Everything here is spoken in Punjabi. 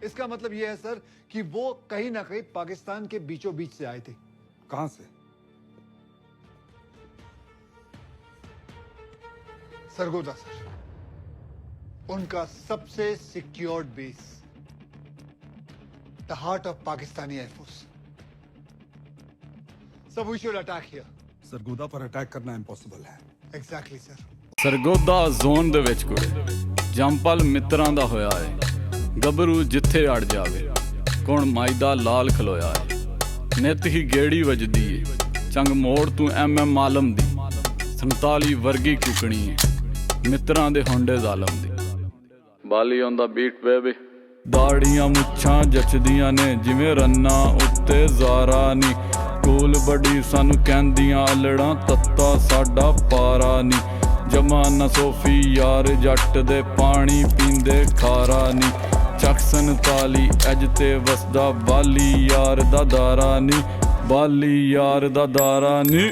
इसका मतलब यह है सर कि वो कहीं ना कहीं पाकिस्तान के बीचों बीच से आए थे। कहां से? सरगोदा सर, उनका सबसे secured base, the heart of Pakistani air force. So we should attack here. Sargodha पर अटैक करना इम्पॉसिबल है। Exactly sir. ਸਰਗੋਦਾ ਜ਼ੋਨ ਦੇ ਵਿੱਚ ਕੁੜੇ ਜੰਪਲ ਮਿੱਤਰਾਂ ਦਾ ਹੋਇਆ ਏ, ਗੱਭਰੂ ਜਿੱਥੇ ਅੜ ਜਾਵੇ ਕੌਣ ਮਾਇਦਾ ਲਾਲ ਖਲੋਇਆ ਏ, ਨਿਤ ਹੀ ਗੇੜੀ ਵੱਜਦੀ ਏ ਚੰਗ ਮੋੜ ਤੂੰ ਐਮ ਆਲਮ ਦੀ 47 ਵਰਗੀ ਕੁਕਣੀ ਏ ਮਿੱਤਰਾਂ ਦੇ ਹੁੰਡੇ ਜ਼ਾਲਮ ਦੀ ਬਾਲੀ ਔਨ ਦਾ ਬੀਟ ਬੇਬੀ ਦਾੜੀਆਂ ਮੁੱਛਾਂ ਜੱਚਦੀਆਂ ਨੇ ਜਿਵੇਂ ਰੰਨਾਂ ਉੱਤੇ ਜ਼ਾਰਾ ਨੀ ਕੋਲ ਬੜੀ ਸਾਨੂੰ ਕਹਿੰਦੀਆਂ ਅਲੜਾਂ ਤੱਤਾ ਸਾਡਾ ਪਾਰਾ ਨੀ ਜਮਾਨਾ ਸੋਫੀ ਯਾਰ ਜੱਟ ਦੇ ਪਾਣੀ ਪੀਂਦੇ ਖਾਰਾ ਨੀ ਚੱਕ 47 ਐਜ ਤੇ ਵਸਦਾ ਬਾਲੀ ਯਾਰ ਦਾ ਦਾਰਾ ਨੀ ਬਾਲੀ ਯਾਰ ਦਾ ਦਾਰਾ ਨੀ